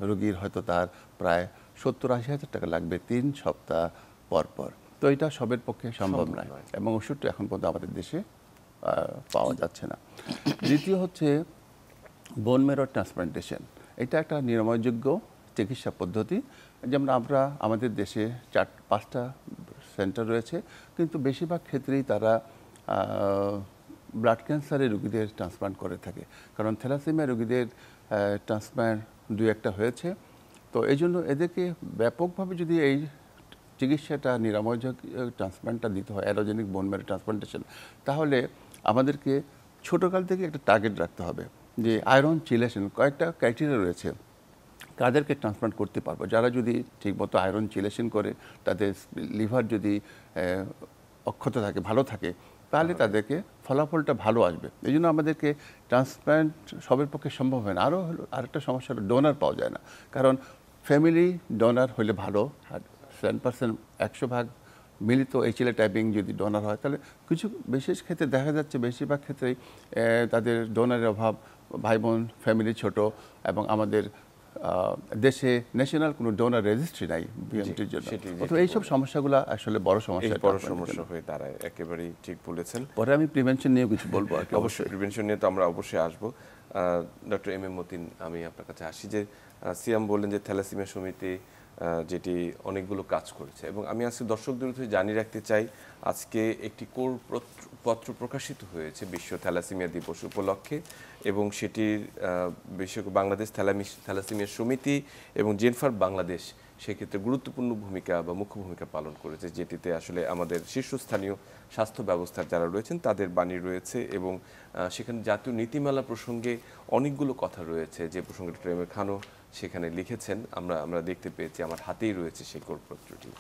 রোগীর হয়তো তার প্রায় 70-80 হাজার টাকা লাগবে 3 সপ্তাহ পর পর। তো এটা সবের পক্ষে সম্ভব নয় এবং ওষুধটা এখন পর্যন্ত আমাদের দেশে পাওয়া যাচ্ছে না। দ্বিতীয় হচ্ছে বোন ম্যারো ট্রান্সপ্লান্টেশন। এটা একটা নিরাময়যোগ্য চিকিৎসা পদ্ধতি। যেমন আমরা আমাদের দেশে 4-5টা সেন্টার রয়েছে, কিন্তু বেশিরভাগ ক্ষেত্রেই তারা ব্লাড ক্যান্সারের রোগীদের ট্রান্সপ্লান্ট করে থাকে, কারণ থ্যালাসেমিয়া রোগীদের ট্রান্সপ্লান্ট 2-1টা হয়েছে। তো এই জন্য এদেরকে ব্যাপকভাবে যদি এই চিকিৎসাটা নিরাময়যোগ্য ট্রান্সপ্লান্টটা দিতে হয়, অ্যালোজেনিক বোন ম্যারো ট্রান্সপ্লান্টেশন, তাহলে আমাদেরকে ছোটোকাল থেকে একটা টার্গেট রাখতে হবে যে আয়রন চিলেশন, কয়েকটা ক্রাইটেরিয়া রয়েছে কাদেরকে ট্রান্সপ্লান্ট করতে পারবো। যারা যদি ঠিকমতো আয়রন চিলেশন করে, তাদের লিভার যদি অক্ষত থাকে, ভালো থাকে, তাহলে তাদেরকে ফলাফলটা ভালো আসবে। এই জন্য আমাদেরকে ট্রান্সপ্লান্ট সবের পক্ষে সম্ভব হয় না। আরও হলো আরেকটা সমস্যা হলো ডোনার পাওয়া যায় না, কারণ ফ্যামিলি ডোনার হলে ভালো। আর 7% 100 ভাগ মিলিত HLA টাইপিং যদি ডোনার হয়, তাহলে কিছু বিশেষ ক্ষেত্রে দেখা যাচ্ছে বেশিরভাগ ক্ষেত্রেই তাদের ডোনারের অভাব, ভাই বোন ফ্যামিলি ছোট, এবং আমাদের দেশে ন্যাশনাল কোনো ডোনার রেজিস্ট্রি নাই বিএমটির জন্য। তো এইসব সমস্যাগুলো আসলে বড় সমস্যা হয়ে দাঁড়ায়। একেবারেই ঠিক বলেছেন। পরে আমি প্রিভেনশন নিয়ে কিছু বলবো আর কি। অবশ্যই প্রিভেনশন নিয়ে তো আমরা অবশ্যই আসবো। ডক্টর এম এ মতিন, আমি আপনার কাছে আসি যে সিয়াম বললেন যে থ্যালাসেমিয়া সমিতি যেটি অনেকগুলো কাজ করেছে, এবং আমি আজকে দর্শকদের জানিয়ে রাখতে চাই আজকে একটি কোর পত্র প্রকাশিত হয়েছে বিশ্ব থ্যালাসেমিয়া দিবস উপলক্ষে, এবং সেটির বিশ্ব বাংলাদেশ থ্যালাসেমিয়া সমিতি এবং জেনফার বাংলাদেশ সেক্ষেত্রে গুরুত্বপূর্ণ ভূমিকা বা মুখ্য ভূমিকা পালন করেছে, যেটিতে আসলে আমাদের শীর্ষস্থানীয় স্বাস্থ্য ব্যবস্থার যারা রয়েছেন তাদের বাণী রয়েছে, এবং সেখানে জাতীয় নীতিমালা প্রসঙ্গে অনেকগুলো কথা রয়েছে, যে প্রসঙ্গে ডক্টর এম এ খানও সেখানে লিখেছেন। আমরা দেখতে পেয়েছি, আমার হাতেই রয়েছে সেই কোরপত্রটি।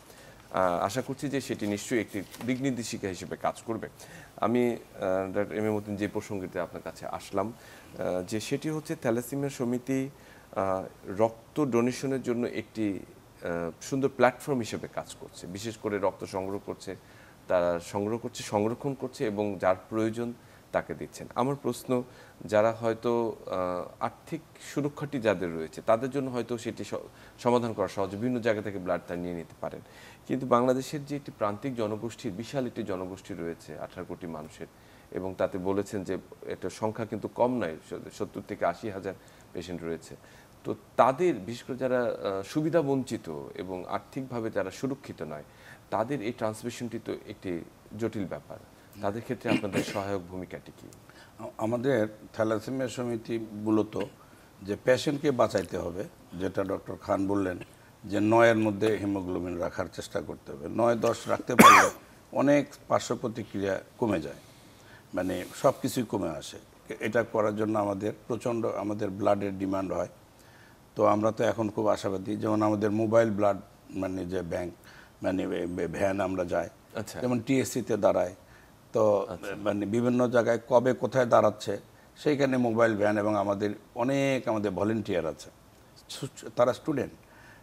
আশা করছি যে সেটি নিশ্চয়ই একটি দিক নির্দেশিকা হিসেবে কাজ করবে। আমি ডক্টর এম এ মতিন যে প্রসঙ্গটিতে আপনার কাছে আসলাম, যে সেটি হচ্ছে থ্যালাসেমিয়া সমিতি রক্ত ডোনেশনের জন্য একটি সুন্দর প্ল্যাটফর্ম হিসেবে কাজ করছে। বিশেষ করে রক্ত সংগ্রহ করছে, তারা সংরক্ষণ করছে, এবং যার প্রয়োজন তাকে দিচ্ছেন। আমার প্রশ্ন, যারা হয়তো আর্থিক সুরক্ষাটি যাদের রয়েছে তাদের জন্য হয়তো সেটি সমাধান করা সহজ, বিভিন্ন জায়গা থেকে ব্লাড তারা নিয়ে নিতে পারেন, কিন্তু বাংলাদেশের যে একটি প্রান্তিক জনগোষ্ঠীর, বিশাল একটি জনগোষ্ঠী রয়েছে 18 কোটি মানুষের, এবং তাতে বলেছেন যে এটা সংখ্যা কিন্তু কম নয়, 70 থেকে 80 হাজার পেশেন্ট রয়েছে। তো তাদের, বিশেষ করে যারা সুবিধা বঞ্চিত এবং আর্থিকভাবে যারা সুরক্ষিত নয়, তাদের এই ট্রান্সমিশনটি তো একটি জটিল ব্যাপার। তাদের ক্ষেত্রে আপনাদের সহায়ক ভূমিকাটি কি? আমাদের থ্যালাসেমিয়া সমিতি মূলত যে পেশেন্টকে বাঁচাইতে হবে, যেটা ডক্টর খান বললেন যে 9-এর মধ্যে হিমোগ্লোবিন রাখার চেষ্টা করতে হবে। 9-10 রাখতে পারলে অনেক পার্শ্ব প্রতিক্রিয়া কমে যায়, মানে সব কিছুই কমে আসে। এটা করার জন্য আমাদের ব্লাডের ডিমান্ড হয়। তো আমরা তো এখন খুব আশাবাদী, যেমন আমাদের মোবাইল ব্লাড মানে যে ব্যাংক, মানে ভ্যান আমরা যাই, যেমন টিএসসিতে দাঁড়ায়, তো মানে বিভিন্ন জায়গায় কবে কোথায় দাঁড়াচ্ছে সেইখানে মোবাইল ভ্যান, এবং আমাদের ভলেন্টিয়ার আছে, তারা স্টুডেন্ট,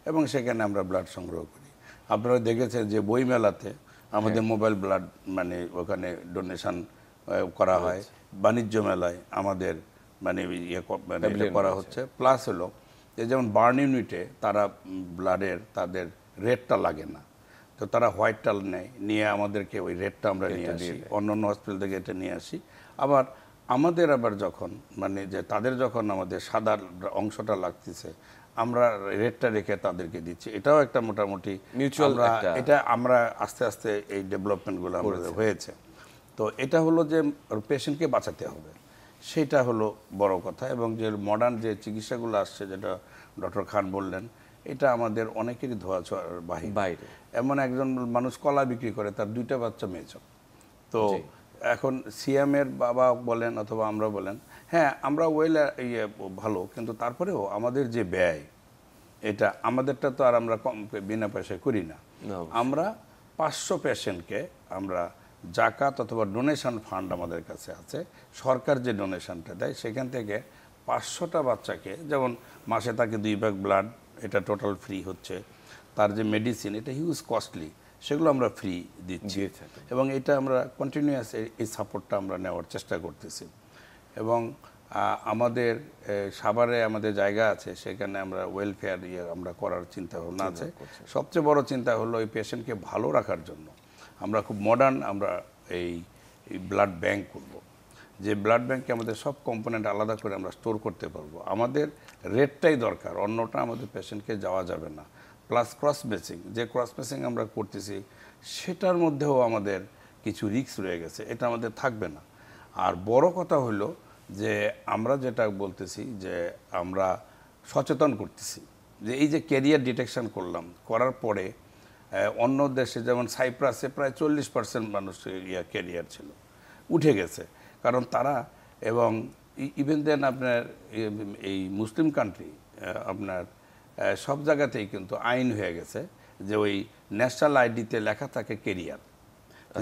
এবং সেখানে আমরা ব্লাড সংগ্রহ করি। আপনারা দেখেছেন যে বইমেলাতে আমাদের মোবাইল ব্লাড মানে ওখানে ডোনেশন করা হয়। বাণিজ্য মেলায় আমাদের মানে এটা করা হচ্ছে। প্লাস হলো যে যেমন বার্ন ইউনিটে তারা তাদের রেটটা লাগে না, তো তারা হোয়াইটটা নিয়ে আমাদেরকে ওই রেটটা আমরা নিয়ে আসি, অন্যান্য হসপিটাল থেকে এটা নিয়ে আসি। আবার যখন মানে যে তাদের যখন আমাদের সাদা অংশটা লাগতেছে, আমরা রেটটা রেখে তাদেরকে দিচ্ছি। এটাও একটা মোটামুটি এটা আমরা আস্তে আস্তে এই ডেভেলপমেন্টগুলো আমাদের হয়েছে। তো এটা হলো যে পেশেন্টকে বাঁচাতে হবে, সেটা হলো বড় কথা। এবং যে মডার্ন যে চিকিৎসাগুলো আসছে, যেটা ডক্টর খান বললেন, এটা আমাদের অনেকেরই ধোঁয়াছোঁয়ার বাইরে। এমন একজন মানুষ কলা বিক্রি করে, তার 2টা বাচ্চা মেয়ে। তো এখন সিএমের বাবা বলেন অথবা আমরা বলেন, হ্যাঁ আমরা ভালো, কিন্তু তারপরেও আমাদের যে ব্যয়, এটা আমাদেরটা তো আর আমরা বিনা পয়সায় করি না। আমরা 500 পেশেন্টকে আমরা জাকাত অথবা ডোনেশন ফান্ড আমাদের কাছে আছে, সরকার যে ডোনেশনটা দেয় সেখান থেকে 500টা বাচ্চাকে, যেমন মাসে তাকে 2 ভাগ ব্লাড, এটা টোটাল ফ্রি হচ্ছে। তার যে মেডিসিন, এটা হিউজ কস্টলি, সেগুলো আমরা ফ্রি দিচ্ছি এবং এটা আমরা কন্টিনিউয়াস এই সাপোর্টটা আমরা নেওয়ার চেষ্টা করতেছি। এবং আমাদের সাভারে আমাদের জায়গা আছে, সেখানে আমরা ওয়েলফেয়ার আমরা করার চিন্তা ভাবনা আছে। সবচেয়ে বড় চিন্তা হলো এই পেশেন্টকে ভালো রাখার জন্য আমরা খুব মডার্ন আমরা এই ব্লাড ব্যাংক করব, যে ব্লাড ব্যাংকে আমাদের সব কম্পোনেন্ট আলাদা করে আমরা স্টোর করতে পারবো। আমাদের রেটটাই দরকার, অন্যটা আমাদের পেশেন্টকে যাওয়া যাবে না। প্লাস ক্রস ম্যাচিং, যে ক্রস ম্যাচিং আমরা করতেছি সেটার মধ্যেও আমাদের কিছু রিস্ক রয়ে গেছে, এটা আমাদের থাকবে না। আর বড় কথা হলো যে আমরা যেটা বলতেছি যে আমরা সচেতন করতেছি যে এই যে ক্যারিয়ার ডিটেকশন করলাম, করার পরে অন্য দেশে যেমন সাইপ্রাসে প্রায় 40% মানুষ ক্যারিয়ার ছিল, উঠে গেছে, কারণ তারা এবং ইভেন দেন আপনার এই মুসলিম কান্ট্রি আপনার সব জায়গাতেই কিন্তু আইন হয়ে গেছে যে ওই ন্যাশনাল আইডিতে লেখা থাকে ক্যারিয়ার,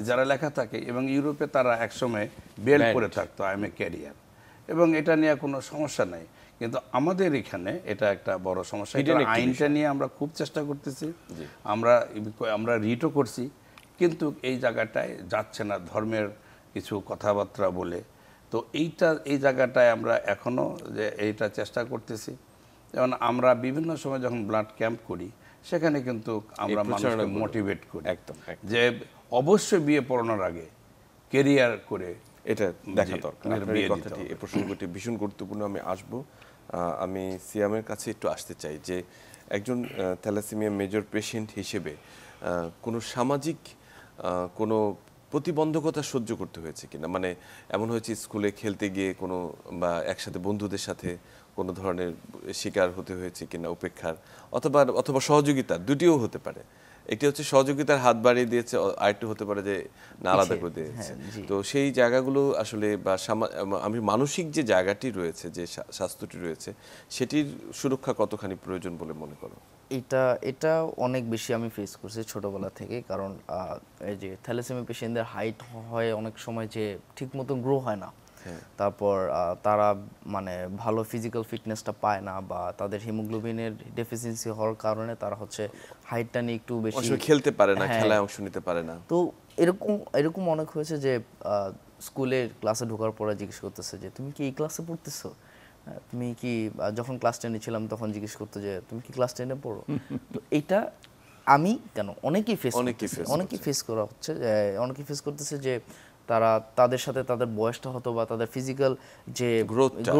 যারা লেখা থাকে। এবং ইউরোপে তারা একসময় বেল করে থাকতো আই এম এ ক্যারিয়ার, এবং এটা নিয়ে কোনো সমস্যা নাই। কিন্তু আমাদের এখানে এটা একটা বড় সমস্যা। আইনটা নিয়ে আমরা খুব চেষ্টা করতেছি, আমরা রিটও করছি, কিন্তু এই জায়গাটায় যাচ্ছে না ধর্মের কিছু কথাবার্তা বলে। তো এই জায়গাটায় আমরা এখনও যে এইটা চেষ্টা করতেছি। যেমন আমরা বিভিন্ন সময় যখন ব্লাড ক্যাম্প করি, সেখানে কিন্তু আমরা মানুষকে মোটিভেট করি একদম যে অবশ্যই বিয়ে পড়ানোর আগে ক্যারিয়ার করে এটা দেখা দরকার। আপনার এই কথাটি, এই প্রসঙ্গটি ভীষণ গুরুত্বপূর্ণ। আমি আসবো, আমি সিয়ামের কাছে একটু আসতে চাই যে একজন থ্যালাসেমিয়া মেজর পেশেন্ট হিসেবে কোনো সামাজিক কোনো প্রতিবন্ধকতা সহ্য করতে হয়েছে কিনা, মানে এমন হয়েছে স্কুলে খেলতে গিয়ে কোনো বা একসাথে বন্ধুদের সাথে কোনো ধরনের শিকার হতে হয়েছে কিনা উপেক্ষার, অথবা সহযোগিতা, দুটিও হতে পারে। একটি হচ্ছে সহযোগিতার হাত বাড়িয়ে দিয়েছে, আরেকটি হতে পারে যে না আলাদা করে দিয়েছে। তো সেই জায়গাগুলো আসলে বা আমি মানসিক যে জায়গাটি রয়েছে, যে স্বাস্থ্যটি রয়েছে, সেটির সুরক্ষা কতখানি প্রয়োজন বলে মনে করো? এটা অনেক বেশি আমি ফেস করছি ছোটবেলা থেকে, কারণ এই যে থ্যালাসেমিয়া পেশেন্টদের হাইট হয় অনেক সময় যে ঠিক মতো গ্রো হয় না, তারপর তারা মানে ভালো ফিজিক্যাল ফিটনেসটা পায় না, বা তাদের হিমোগ্লোবিনের ডেফিসিয়েন্সি হওয়ার কারণে তারা হচ্ছে হাইটটা নিয়ে একটু বেশি খেলতে পারে না, খেলায় অংশ নিতে পারে না। তো এরকম অনেক হয়েছে যে স্কুলের ক্লাসে ঢোকার পরে জিজ্ঞেস করতেছে যে তুমি কি এই ক্লাসে পড়তেছো, তুমি কি, যখন ক্লাস 10-এ ছিলাম তখন জিজ্ঞেস করতো যে তুমি কি ক্লাস 10-এ পড়ো। তো এটা আমি কেন অনেকেই ফেস করা হচ্ছে, অনেকেই ফেস করতেছে যে তারা তাদের সাথে তাদের বয়সটা হতো বা তাদের ফিজিক্যাল যে গ্রোথটা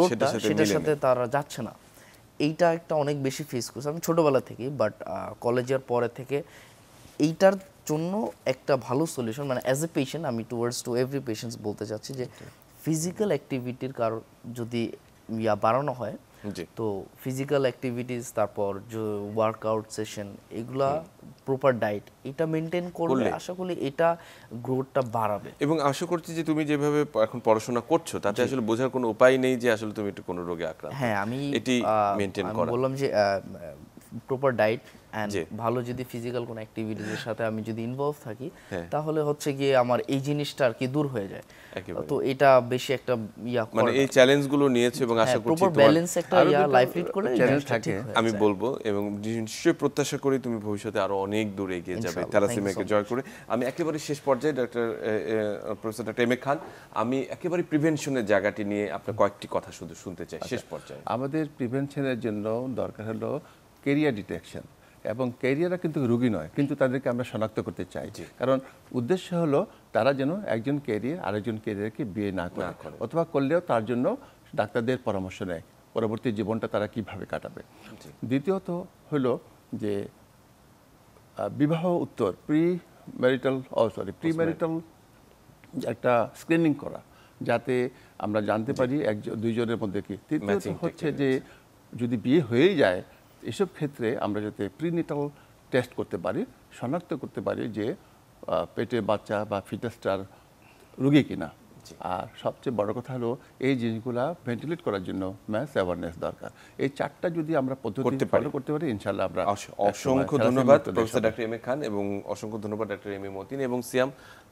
সেটার সাথে তারা যাচ্ছে না। এইটা একটা অনেক বেশি ফেস করছে আমি ছোটবেলা থেকেই, বাট কলেজের পরে থেকে এইটার জন্য একটা ভালো সলিউশন, মানে অ্যাজ এ পেশেন্ট আমি টুয়ার্ডস টু এভরি পেশেন্টস বলতে চাচ্ছি যে ফিজিক্যাল অ্যাক্টিভিটির কারণ যদি বাড়ানো হয়, তো ফিজিক্যাল অ্যাক্টিভিটিস, তারপর যে ওয়ার্কআউট সেশন, এগুলা প্রপার ডায়েট, এটা মেনটেন করলে আশা করি এটা গ্রোথটা বাড়াবে। এবং আশা করছি যে তুমি যেভাবে এখন পড়াশোনা করছো তাতে আসলে বোঝার কোনো উপায় নেই যে আসলে তুমি একটু কোনো রোগে আক্রান্ত। হ্যাঁ, আমি এটি মেনটেন করা, বললাম যে প্রপার ডায়েট এন্ড ভালো যদি ফিজিক্যাল কোনো অ্যাক্টিভিটিজের সাথে আমি যদি ইনভলভ থাকি, তাহলে হচ্ছে গিয়ে আমার এই জিনিসটা আর কি দূর হয়ে যায়। তো এটা বেশি একটা মানে এই চ্যালেঞ্জগুলো নিয়েছে এবং আশা করছি প্রপার ব্যালেন্স একটা লাইফ লিড করলে চ্যালেঞ্জ থাকে আমি বলবো, এবং নিশ্চয়ই প্রত্যাশা করি তুমি ভবিষ্যতে আরো অনেক দূর এগিয়ে যাবে থ্যালাসেমিয়াকে জয় করে। আমি একেবারে শেষ পর্যায়ে প্রফেসর ডক্টর এম এ খান, আমি একেবারে প্রিভেনশনের জায়গাটি নিয়ে আপনার কয়েকটি কথা শুধু শুনতে চাই শেষ পর্যায়ে। আমাদের প্রিভেনশনের জন্য দরকার হলো ক্যারিয়ার ডিটেকশন, এবং ক্যারিয়াররা কিন্তু রোগী নয়, কিন্তু তাদেরকে আমরা শনাক্ত করতে চাই, কারণ উদ্দেশ্য হলো তারা যেন একজন ক্যারিয়ার আরেকজন ক্যারিয়ারকে বিয়ে না করে, অথবা করলেও তার জন্য ডাক্তারদের পরামর্শ নেয় পরবর্তী জীবনটা তারা কিভাবে কাটাবে। দ্বিতীয়ত হলো যে বিবাহ উত্তর প্রি ম্যারিটাল একটা স্ক্রিনিং করা, যাতে আমরা জানতে পারি দুইজনের মধ্যে কি। তৃতীয়ত হচ্ছে যে যদি বিয়ে হয়েই যায়, এসব ক্ষেত্রে আমরা যাতে প্রিনিটাল টেস্ট করতে পারি, শনাক্ত করতে পারি যে পেটে বাচ্চা বা ফিটাসটার রোগী কিনা। আর সবচেয়ে বড় কথা হলো এই জিনিসগুলা ভেন্টিলেট করার জন্য ম্যাস অ্যাওয়ারনেস দরকার। এই চারটা যদি আমরা পদ্ধতি ফলো করতে পারি ইনশাআল্লাহ আমরা অসংখ্য ধন্যবাদ প্রফেসর ডক্টর এম এ খান এবং অসংখ্য ধন্যবাদ ডক্টর এম এ মতিন এবং সিয়াম,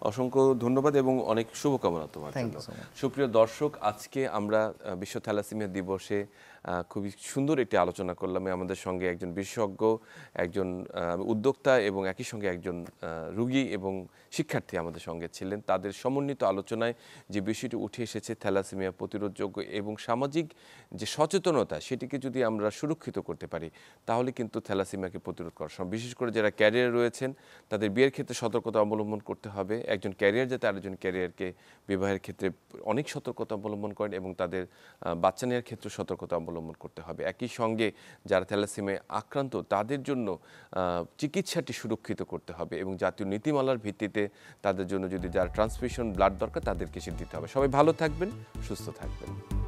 অসংখ্য ধন্যবাদ এবং অনেক শুভকামনা তোমার জন্য। সুপ্রিয় দর্শক, আজকে আমরা বিশ্ব থ্যালাসেমিয়া দিবসে খুবই সুন্দর একটি আলোচনা করলাম। আমাদের সঙ্গে একজন বিশেষজ্ঞ, একজন উদ্যোক্তা এবং একই সঙ্গে একজন রোগী এবং শিক্ষার্থী আমাদের সঙ্গে ছিলেন। তাদের সমন্বিত আলোচনায় যে বিষয়টি উঠে এসেছে থ্যালাসেমিয়া প্রতিরোধযোগ্য এবং সামাজিক যে সচেতনতা, সেটিকে যদি আমরা সুরক্ষিত করতে পারি তাহলে কিন্তু থ্যালাসেমিয়াকে প্রতিরোধ করা সম্ভব। বিশেষ করে যারা ক্যারিয়ার রয়েছেন তাদের বিয়ের ক্ষেত্রে সতর্কতা অবলম্বন করতে হবে। একজন ক্যারিয়ার যাতে আরেকজন ক্যারিয়ারকে বিবাহের ক্ষেত্রে অনেক সতর্কতা অবলম্বন করেন এবং তাদের বাচ্চা নেওয়ার ক্ষেত্রে সতর্কতা অবলম্বন করতে হবে। একই সঙ্গে যারা থ্যালাসেমিয়ায় আক্রান্ত তাদের জন্য চিকিৎসাটি সুরক্ষিত করতে হবে এবং জাতীয় নীতিমালার ভিত্তিতে তাদের জন্য যদি যারা ট্রান্সফিউশন ব্লাড দরকার তাদেরকে সে দিতে হবে। সবাই ভালো থাকবেন, সুস্থ থাকবেন।